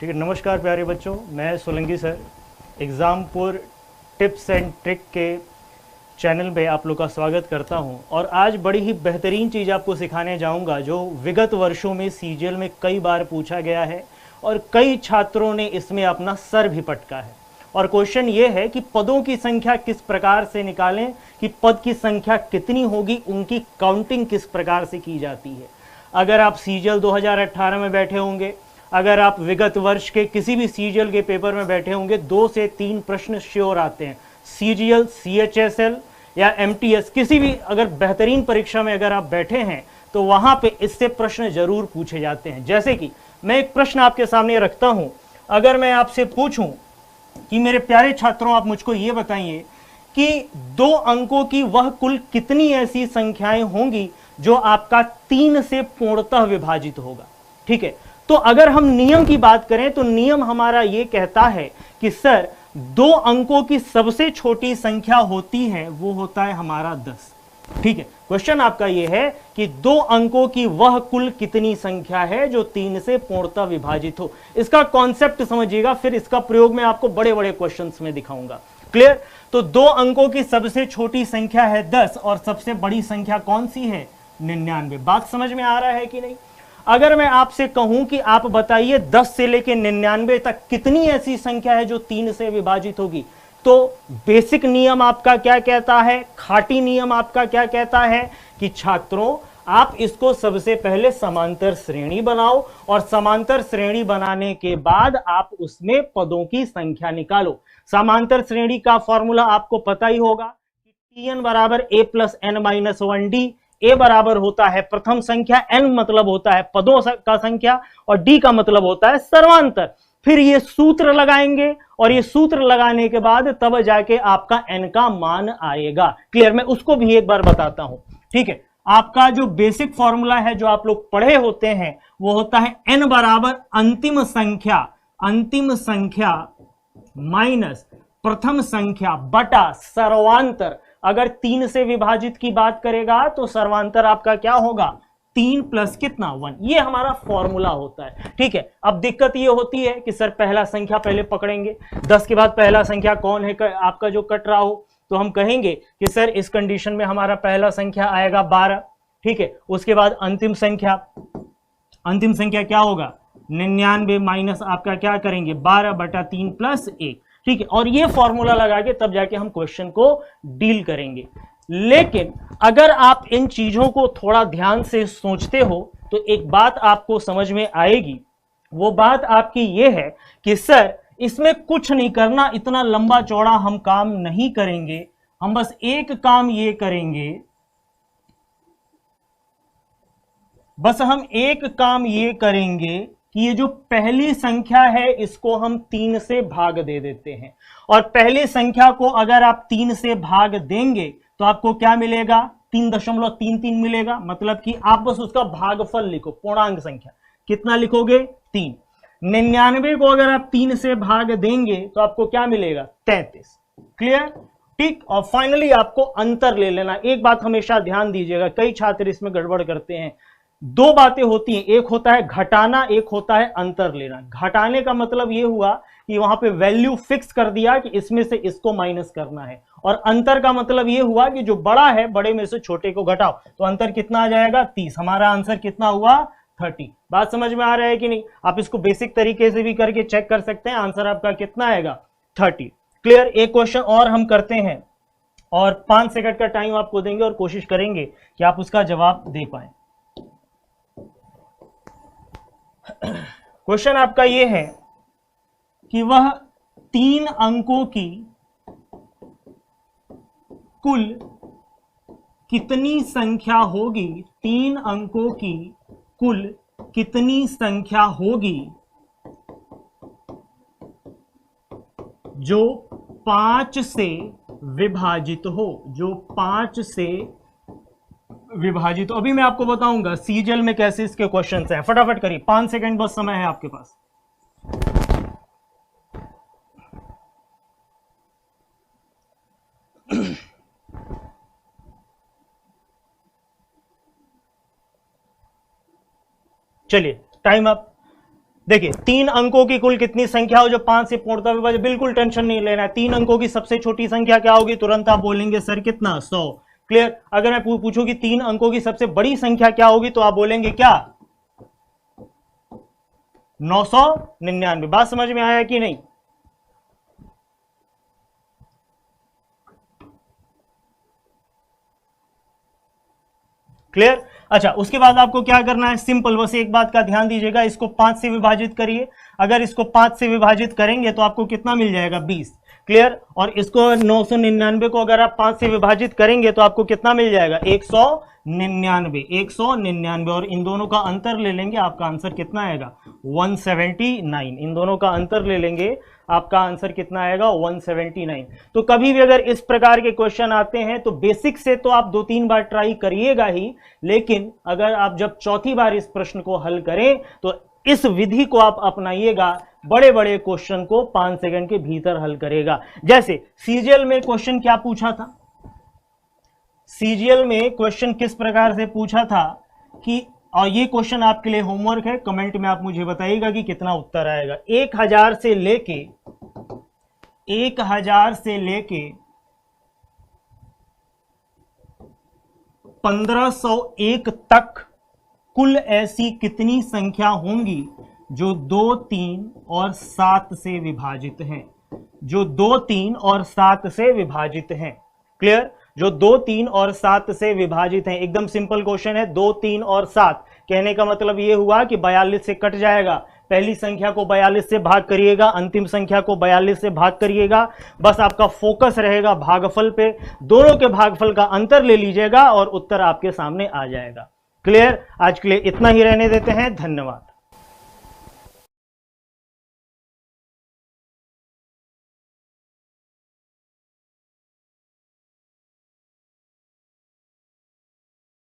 ठीक है। नमस्कार प्यारे बच्चों, मैं Solanki sir Exampur tips and trick के चैनल पे आप लोग का स्वागत करता हूं। और आज बड़ी ही बेहतरीन चीज़ आपको सिखाने जाऊंगा जो विगत वर्षों में सीजीएल में कई बार पूछा गया है और कई छात्रों ने इसमें अपना सर भी पटका है। और क्वेश्चन ये है कि पदों की संख्या किस प्रकार से निकालें, कि पद की संख्या कितनी होगी, उनकी काउंटिंग किस प्रकार से की जाती है। अगर आप सीजीएल 2018 में बैठे होंगे, अगर आप विगत वर्ष के किसी भी सीजीएल के पेपर में बैठे होंगे, 2 से 3 प्रश्न श्योर आते हैं। सीजीएल, सीएचएसएल या एमटीएस, किसी भी अगर बेहतरीन परीक्षा में अगर आप बैठे हैं तो वहां पे इससे प्रश्न जरूर पूछे जाते हैं। जैसे कि मैं एक प्रश्न आपके सामने रखता हूं, अगर मैं आपसे पूछूं कि मेरे प्यारे छात्रों आप मुझको ये बताइए कि 2 अंकों की वह कुल कितनी ऐसी संख्याएं होंगी जो आपका 3 से पूर्णतः विभाजित होगा। ठीक है, तो अगर हम नियम की बात करें तो नियम हमारा यह कहता है कि सर 2 अंकों की सबसे छोटी संख्या होती है वो होता है हमारा 10। ठीक है, क्वेश्चन आपका यह है कि 2 अंकों की वह कुल कितनी संख्या है जो 3 से पूर्णतः विभाजित हो। इसका कॉन्सेप्ट समझिएगा, फिर इसका प्रयोग मैं आपको बड़े बड़े क्वेश्चंस में दिखाऊंगा। क्लियर? तो 2 अंकों की सबसे छोटी संख्या है 10 और सबसे बड़ी संख्या कौन सी है? 99। बात समझ में आ रहा है कि नहीं? अगर मैं आपसे कहूं कि आप बताइए 10 से लेकर 99 तक कितनी ऐसी संख्या है जो 3 से विभाजित होगी, तो बेसिक नियम आपका क्या कहता है, खाटी नियम आपका क्या कहता है कि छात्रों आप इसको सबसे पहले समांतर श्रेणी बनाओ और समांतर श्रेणी बनाने के बाद आप उसमें पदों की संख्या निकालो। समांतर श्रेणी का फॉर्मूला आपको पता ही होगा कि tn बराबर a plus n minus 1d। ए बराबर होता है प्रथम संख्या, एन मतलब होता है पदों का संख्या और डी का मतलब होता है सर्वांतर। फिर ये सूत्र लगाएंगे और ये सूत्र लगाने के बाद तब जाके आपका एन का मान आएगा। क्लियर? मैं उसको भी एक बार बताता हूं। ठीक है, आपका जो बेसिक फॉर्मूला है जो आप लोग पढ़े होते हैं वो होता है एन बराबर अंतिम संख्या माइनस प्रथम संख्या बटा सर्वांतर। अगर 3 से विभाजित की बात करेगा तो सर्वांतर आपका क्या होगा? 3 प्लस कितना? 1। ये हमारा फॉर्मूला होता है। ठीक है, अब दिक्कत ये होती है कि सर पहला संख्या पहले पकड़ेंगे, 10 के बाद पहला संख्या कौन है आपका जो कट रहा हो, तो हम कहेंगे कि सर इस कंडीशन में हमारा पहला संख्या आएगा 12। ठीक है, उसके बाद अंतिम संख्या क्या होगा? 99 माइनस आपका क्या करेंगे? 12 बटा 3 प्लस 1। ठीक है, और ये फॉर्मूला लगा के तब जाके हम क्वेश्चन को डील करेंगे। लेकिन अगर आप इन चीजों को थोड़ा ध्यान से सोचते हो तो एक बात आपको समझ में आएगी। वो बात आपकी ये है कि सर इसमें कुछ नहीं करना, इतना लंबा चौड़ा हम काम नहीं करेंगे, हम बस एक काम ये करेंगे, कि ये जो पहली संख्या है इसको हम 3 से भाग दे देते हैं। और पहली संख्या को अगर आप 3 से भाग देंगे तो आपको क्या मिलेगा? 3.33 मिलेगा। मतलब कि आप बस उसका भागफल लिखो, पूर्णांक संख्या कितना लिखोगे? 3। 99 को अगर आप 3 से भाग देंगे तो आपको क्या मिलेगा? 33। क्लियर? ठीक। और फाइनली आपको अंतर ले लेना। एक बात हमेशा ध्यान दीजिएगा, कई छात्र इसमें गड़बड़ करते हैं। 2 बातें होती हैं, एक होता है घटाना, एक होता है अंतर लेना। घटाने का मतलब यह हुआ कि वहां पे वैल्यू फिक्स कर दिया कि इसमें से इसको माइनस करना है, और अंतर का मतलब यह हुआ कि जो बड़ा है बड़े में से छोटे को घटाओ, तो अंतर कितना आ जाएगा? 30। हमारा आंसर कितना हुआ? 30। बात समझ में आ रहा है कि नहीं? आप इसको बेसिक तरीके से भी करके चेक कर सकते हैं, आंसर आपका कितना आएगा? 30। क्लियर? एक क्वेश्चन और हम करते हैं और 5 सेकंड का टाइम आपको देंगे और कोशिश करेंगे कि आप उसका जवाब दे पाए। क्वेश्चन आपका यह है कि वह 3 अंकों की कुल कितनी संख्या होगी, 3 अंकों की कुल कितनी संख्या होगी जो 5 से विभाजित हो, जो 5 से विभाजित। अभी मैं आपको बताऊंगा सीजीएल में कैसे इसके क्वेश्चंस हैं। फटाफट करिए, 5 सेकंड बस समय है आपके पास। चलिए टाइम अप। देखिए 3 अंकों की कुल कितनी संख्या हो जो 5 से पूर्णतः विभाजित, बिल्कुल टेंशन नहीं लेना है। 3 अंकों की सबसे छोटी संख्या क्या होगी, तुरंत आप बोलेंगे सर कितना, 100। क्लियर। अगर मैं पूछूं कि 3 अंकों की सबसे बड़ी संख्या क्या होगी तो आप बोलेंगे क्या, 999। बात समझ में आया कि नहीं? क्लियर। अच्छा, उसके बाद आपको क्या करना है, सिंपल, बस एक बात का ध्यान दीजिएगा, इसको 5 से विभाजित करिए। अगर इसको 5 से विभाजित करेंगे तो आपको कितना मिल जाएगा, 20। क्लियर। और इसको 999 को अगर आप 5 से विभाजित करेंगे तो आपको कितना मिल जाएगा, 199। 199 और इन दोनों का अंतर ले लेंगे, आपका आंसर कितना आएगा, 179। इन दोनों का अंतर ले लेंगे, आपका आंसर कितना आएगा, 179। तो कभी भी अगर इस प्रकार के क्वेश्चन आते हैं तो बेसिक से तो आप 2-3 बार ट्राई करिएगा ही, लेकिन अगर आप जब चौथी बार इस प्रश्न को हल करें तो इस विधि को आप अपनाइएगा, बड़े बड़े क्वेश्चन को 5 सेकंड के भीतर हल करेगा। जैसे सीजीएल में क्वेश्चन क्या पूछा था, सीजीएल में क्वेश्चन किस प्रकार से पूछा था कि, और ये क्वेश्चन आपके लिए होमवर्क है, कमेंट में आप मुझे बताइएगा कि कितना उत्तर आएगा। 1000 से लेके 1501 तक कुल ऐसी कितनी संख्या होंगी जो 2, 3 और 7 से विभाजित हैं, जो 2, 3 और 7 से विभाजित हैं। क्लियर। जो 2, 3 और 7 से विभाजित हैं, एकदम सिंपल क्वेश्चन है। 2, 3 और 7 कहने का मतलब यह हुआ कि 42 से कट जाएगा, पहली संख्या को 42 से भाग करिएगा, अंतिम संख्या को 42 से भाग करिएगा। बस आपका फोकस रहेगा भागफल पे, दोनों के भागफल का अंतर ले लीजिएगा और उत्तर आपके सामने आ जाएगा। क्लियर। आज के लिए इतना ही रहने देते हैं, धन्यवाद।